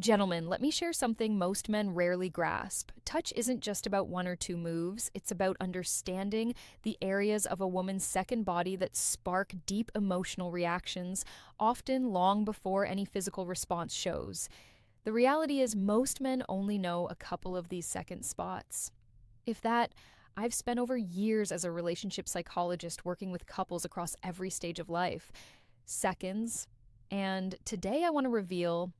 Gentlemen, let me share something most men rarely grasp. Touch isn't just about one or two moves, it's about understanding the areas of a woman's second body that spark deep emotional reactions, often long before any physical response shows. The reality is, most men only know a couple of these second spots. If that, I've spent over years as a relationship psychologist working with couples across every stage of life. Seconds. And today I want to reveal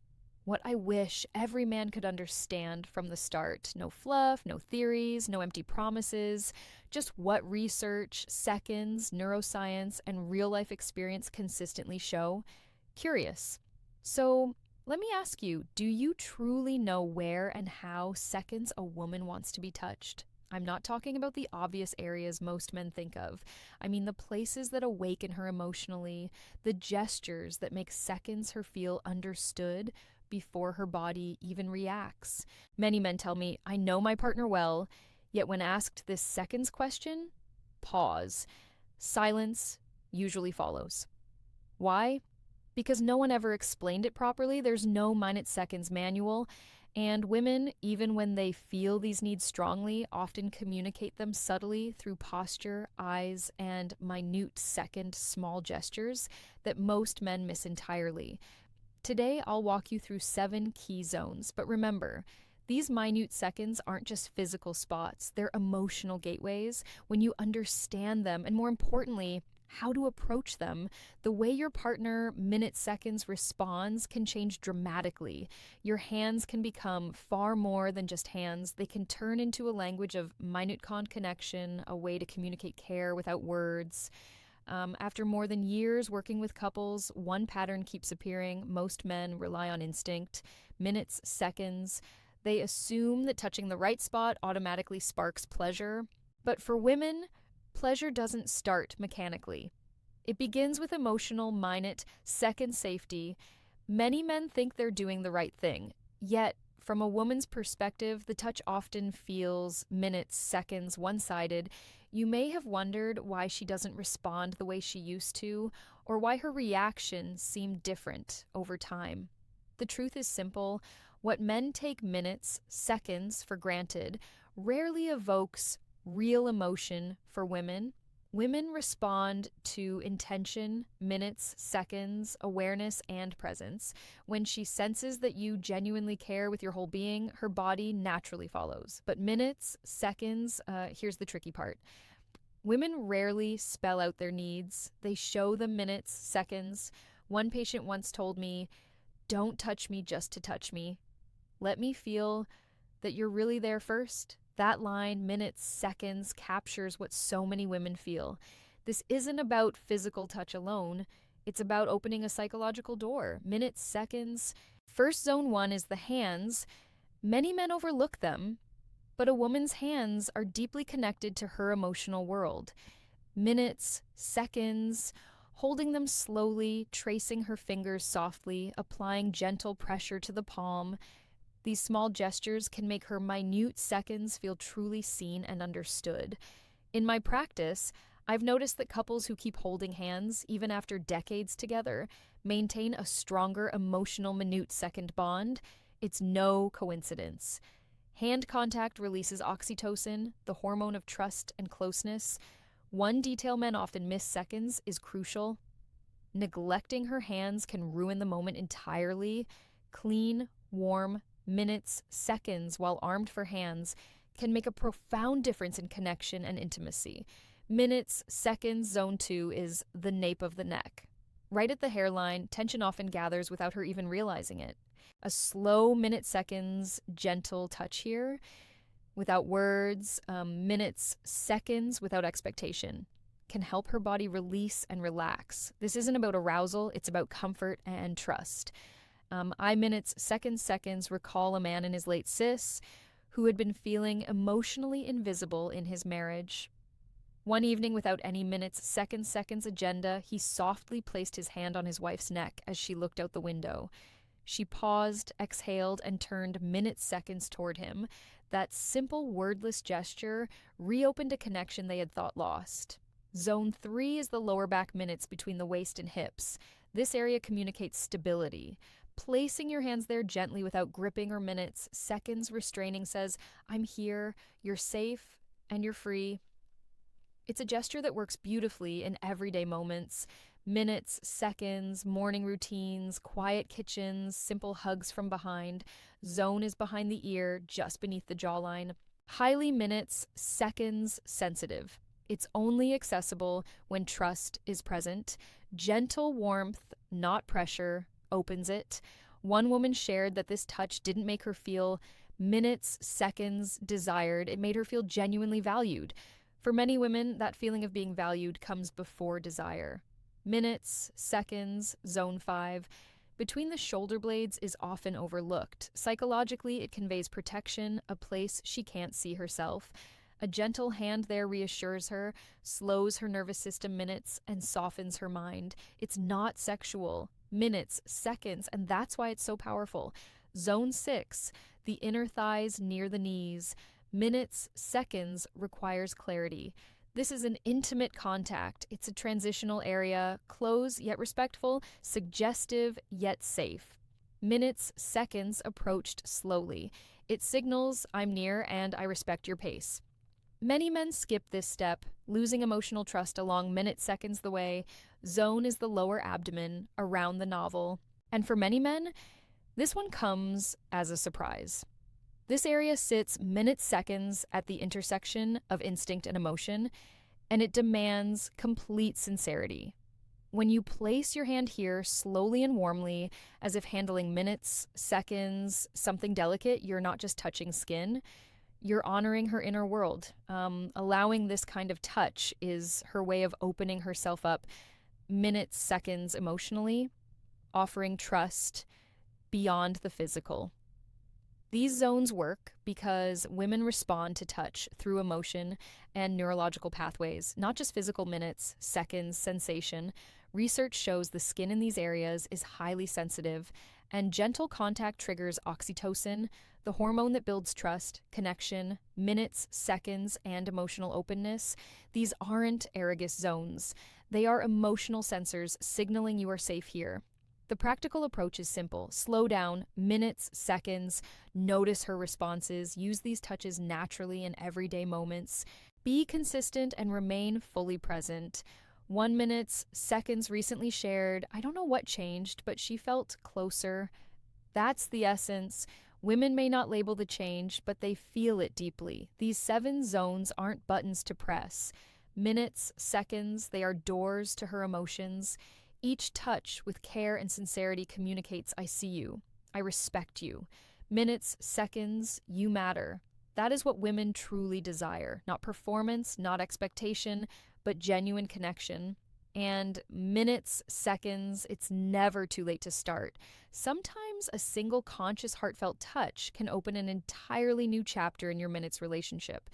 what I wish every man could understand from the start. No fluff, no theories, no empty promises, just what research, seconds, neuroscience, and real life experience consistently show. Curious. So, let me ask you, do you truly know where and how seconds a woman wants to be touched? I'm not talking about the obvious areas most men think of. I mean the places that awaken her emotionally, the gestures that make seconds her feel understood before her body even reacts. Many men tell me, I know my partner well, yet when asked this seconds question, pause. Silence usually follows. Why? Because no one ever explained it properly. There's no minute seconds manual. And women, even when they feel these needs strongly, often communicate them subtly through posture, eyes, and minute second small gestures that most men miss entirely. Today, I'll walk you through 7 key zones, but remember, these minute seconds aren't just physical spots, they're emotional gateways. When you understand them, and more importantly, how to approach them, the way your partner minute seconds responds can change dramatically. Your hands can become far more than just hands. They can turn into a language of minute connection, a way to communicate care without words. After more than years working with couples, one pattern keeps appearing. Most men rely on instinct, minutes, seconds. They assume that touching the right spot automatically sparks pleasure. But for women, pleasure doesn't start mechanically. It begins with emotional, minute, second safety. Many men think they're doing the right thing, yet from a woman's perspective, the touch often feels minutes, seconds, one-sided. You may have wondered why she doesn't respond the way she used to, or why her reactions seem different over time. The truth is simple. What men take minutes, seconds for granted rarely evokes real emotion for women. Women respond to intention, minutes, seconds, awareness, and presence. When she senses that you genuinely care with your whole being, her body naturally follows. But minutes, seconds, here's the tricky part. Women rarely spell out their needs. They show them minutes, seconds. One patient once told me, "Don't touch me just to touch me. Let me feel that you're really there first." That line, minutes, seconds, captures what so many women feel. This isn't about physical touch alone. It's about opening a psychological door. Minutes, seconds. First zone 1 is the hands. Many men overlook them, but a woman's hands are deeply connected to her emotional world. Minutes, seconds, holding them slowly, tracing her fingers softly, applying gentle pressure to the palm. These small gestures can make her minute seconds feel truly seen and understood. In my practice, I've noticed that couples who keep holding hands, even after decades together, maintain a stronger emotional minute second bond. It's no coincidence. Hand contact releases oxytocin, the hormone of trust and closeness. One detail men often miss seconds is crucial. Neglecting her hands can ruin the moment entirely. Clean, warm, minutes, seconds while armed for hands can make a profound difference in connection and intimacy. Minutes, seconds, zone 2 is the nape of the neck. Right at the hairline, tension often gathers without her even realizing it. A slow minute, seconds, gentle touch here, without words, minutes, seconds, without expectation, can help her body release and relax. This isn't about arousal, it's about comfort and trust. I minutes, seconds recall a man in his late cis who had been feeling emotionally invisible in his marriage. One evening, without any minutes, seconds agenda, he softly placed his hand on his wife's neck as she looked out the window. She paused, exhaled, and turned minutes, seconds toward him. That simple, wordless gesture reopened a connection they had thought lost. Zone 3 is the lower back minutes between the waist and hips. This area communicates stability. Placing your hands there gently without gripping or minutes, seconds restraining says, I'm here, you're safe, and you're free. It's a gesture that works beautifully in everyday moments. Minutes, seconds, morning routines, quiet kitchens, simple hugs from behind. Zone is behind the ear, just beneath the jawline. Highly minutes, seconds, sensitive. It's only accessible when trust is present. Gentle warmth, not pressure, opens it. One woman shared that this touch didn't make her feel minutes, seconds, desired. It made her feel genuinely valued. For many women, that feeling of being valued comes before desire. Minutes, seconds, zone 5. Between the shoulder blades is often overlooked. Psychologically, it conveys protection, a place she can't see herself. A gentle hand there reassures her, slows her nervous system minutes, and softens her mind. It's not sexual. Minutes, seconds, and that's why it's so powerful. Zone 6, the inner thighs near the knees. Minutes, seconds requires clarity. This is an intimate contact. It's a transitional area, close yet respectful, suggestive yet safe. Minutes, seconds approached slowly. It signals, I'm near and I respect your pace. Many men skip this step, losing emotional trust along minutes, seconds the way. Zone is the lower abdomen, around the navel. And for many men, this one comes as a surprise. This area sits minutes, seconds at the intersection of instinct and emotion, and it demands complete sincerity. When you place your hand here slowly and warmly, as if handling minutes, seconds, something delicate, you're not just touching skin, you're honoring her inner world. Allowing this kind of touch is her way of opening herself up minutes, seconds emotionally, offering trust beyond the physical. These zones work because women respond to touch through emotion and neurological pathways, not just physical minutes, seconds, sensation. Research shows the skin in these areas is highly sensitive, and gentle contact triggers oxytocin, the hormone that builds trust, connection, minutes, seconds, and emotional openness. These aren't erogenous zones. They are emotional sensors signaling you are safe here. The practical approach is simple. Slow down, minutes, seconds, notice her responses, use these touches naturally in everyday moments. Be consistent and remain fully present. 1 minute, seconds recently shared, I don't know what changed, but she felt closer. That's the essence. Women may not label the change, but they feel it deeply. These 7 zones aren't buttons to press. Minutes, seconds, they are doors to her emotions. Each touch with care and sincerity communicates, I see you, I respect you. Minutes, seconds, you matter. That is what women truly desire. Not performance, not expectation, but genuine connection. And minutes, seconds, it's never too late to start. Sometimes a single conscious, heartfelt touch can open an entirely new chapter in your minutes relationship.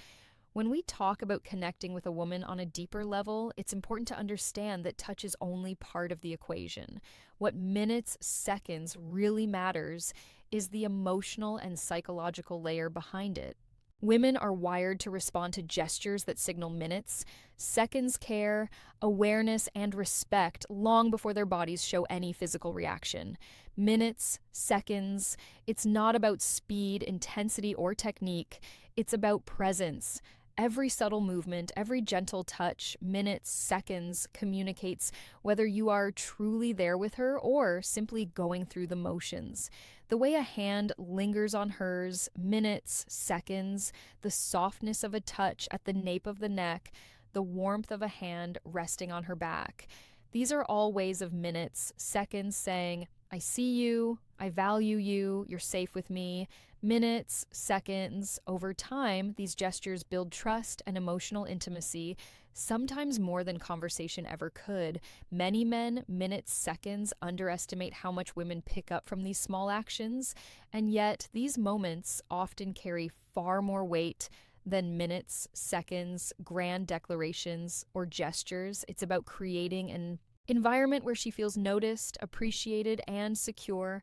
When we talk about connecting with a woman on a deeper level, it's important to understand that touch is only part of the equation. What minutes, seconds really matters is the emotional and psychological layer behind it. Women are wired to respond to gestures that signal minutes, seconds care, awareness, and respect long before their bodies show any physical reaction. Minutes, seconds, it's not about speed, intensity, or technique. It's about presence. Every subtle movement, every gentle touch, minutes, seconds, communicates whether you are truly there with her or simply going through the motions. The way a hand lingers on hers, minutes, seconds, the softness of a touch at the nape of the neck, the warmth of a hand resting on her back. These are all ways of minutes, seconds saying, I see you, I value you, you're safe with me. Minutes, seconds, over time, these gestures build trust and emotional intimacy, sometimes more than conversation ever could. Many men, minutes, seconds, underestimate how much women pick up from these small actions, and yet these moments often carry far more weight than minutes, seconds, grand declarations, or gestures. It's about creating an environment where she feels noticed, appreciated, and secure.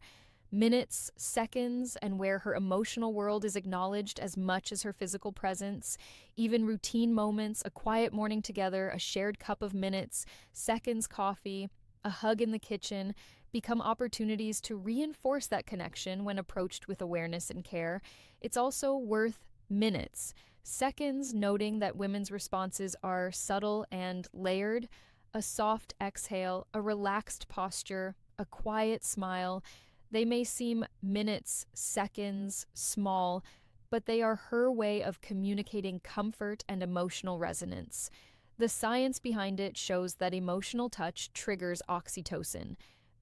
Minutes, seconds, and where her emotional world is acknowledged as much as her physical presence. Even routine moments, a quiet morning together, a shared cup of minutes, seconds coffee, a hug in the kitchen, become opportunities to reinforce that connection when approached with awareness and care. It's also worth minutes, seconds, noting that women's responses are subtle and layered. A soft exhale, a relaxed posture, a quiet smile. They may seem minutes, seconds, small, but they are her way of communicating comfort and emotional resonance. The science behind it shows that emotional touch triggers oxytocin.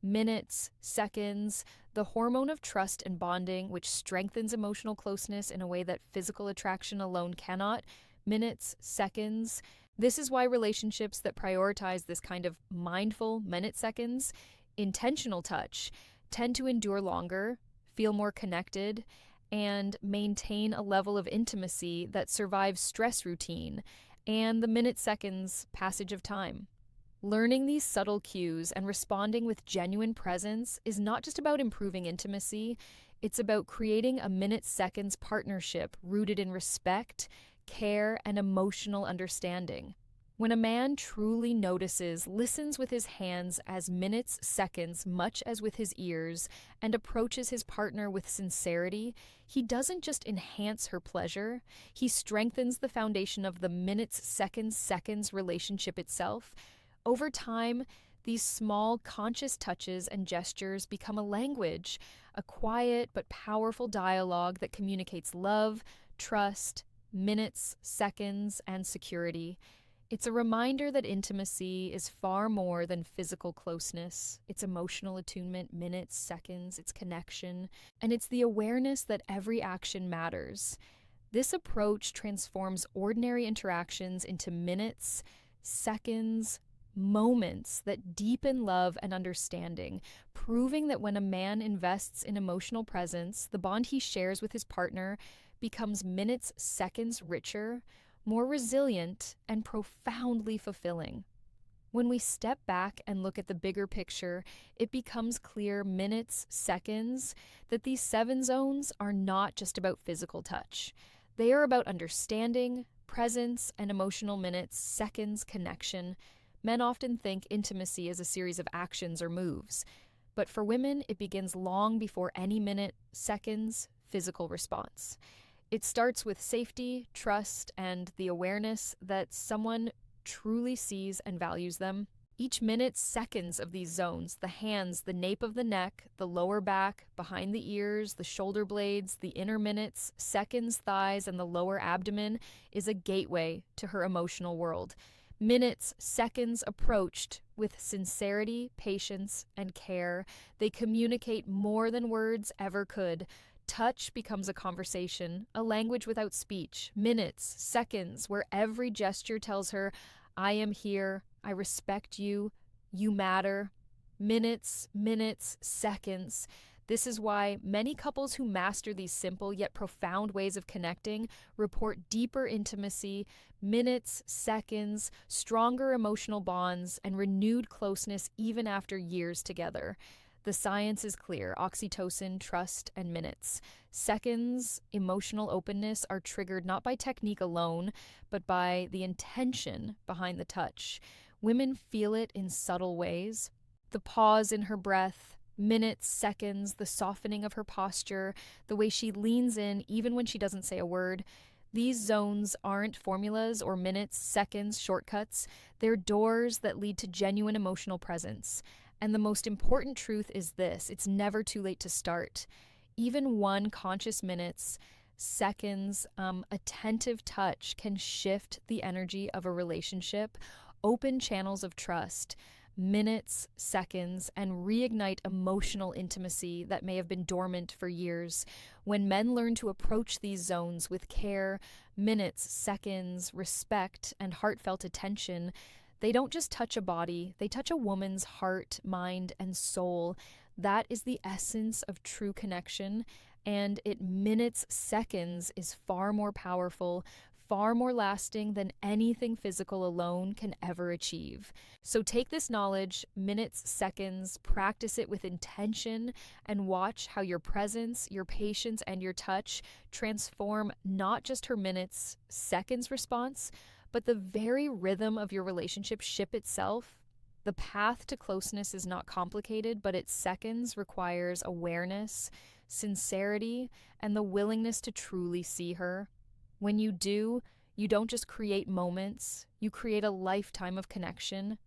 Minutes, seconds, the hormone of trust and bonding, which strengthens emotional closeness in a way that physical attraction alone cannot. Minutes, seconds. This is why relationships that prioritize this kind of mindful minute seconds, intentional touch, tend to endure longer, feel more connected, and maintain a level of intimacy that survives stress routine and the minute seconds passage of time. Learning these subtle cues and responding with genuine presence is not just about improving intimacy, it's about creating a minute seconds partnership rooted in respect, care, and emotional understanding. When a man truly notices, listens with his hands as minutes, seconds, much as with his ears, and approaches his partner with sincerity, he doesn't just enhance her pleasure, he strengthens the foundation of the minutes, seconds, seconds relationship itself. Over time, these small, conscious touches and gestures become a language, a quiet but powerful dialogue that communicates love, trust, minutes, seconds, and security. It's a reminder that intimacy is far more than physical closeness. It's emotional attunement, minutes, seconds, it's connection, and it's the awareness that every action matters. This approach transforms ordinary interactions into minutes, seconds, moments that deepen love and understanding, proving that when a man invests in emotional presence, the bond he shares with his partner becomes minutes, seconds richer, more resilient, and profoundly fulfilling. When we step back and look at the bigger picture, it becomes clear minutes, seconds, that these 7 zones are not just about physical touch. They are about understanding, presence, and emotional minutes, seconds, connection. Men often think intimacy is a series of actions or moves, but for women, it begins long before any minute, seconds, physical response. It starts with safety, trust, and the awareness that someone truly sees and values them. Each minute, seconds of these zones, the hands, the nape of the neck, the lower back, behind the ears, the shoulder blades, the inner minutes, seconds, thighs, and the lower abdomen, is a gateway to her emotional world. Minutes, seconds approached with sincerity, patience, and care. They communicate more than words ever could. Touch becomes a conversation, a language without speech. Minutes, seconds, where every gesture tells her, I am here, I respect you, you matter. Minutes, seconds. This is why many couples who master these simple yet profound ways of connecting report deeper intimacy, minutes, seconds, stronger emotional bonds, and renewed closeness even after years together. The science is clear: oxytocin, trust, and minutes. Seconds, emotional openness are triggered not by technique alone, but by the intention behind the touch. Women feel it in subtle ways. The pause in her breath, minutes, seconds, the softening of her posture, the way she leans in even when she doesn't say a word. These zones aren't formulas or minutes, seconds, shortcuts. They're doors that lead to genuine emotional presence. And the most important truth is this: it's never too late to start. Even one conscious minutes, seconds, attentive touch can shift the energy of a relationship, open channels of trust. Minutes, seconds, and reignite emotional intimacy that may have been dormant for years. When men learn to approach these zones with care, minutes, seconds, respect, and heartfelt attention, they don't just touch a body, they touch a woman's heart, mind, and soul. That is the essence of true connection, and minutes, seconds is far more powerful, far more lasting than anything physical alone can ever achieve. So take this knowledge, minutes, seconds, practice it with intention, and watch how your presence, your patience, and your touch transform not just her minutes, seconds response, but the very rhythm of your relationship ship itself. The path to closeness is not complicated, but its seconds requires awareness, sincerity, and the willingness to truly see her. When you do, you don't just create moments, you create a lifetime of connection.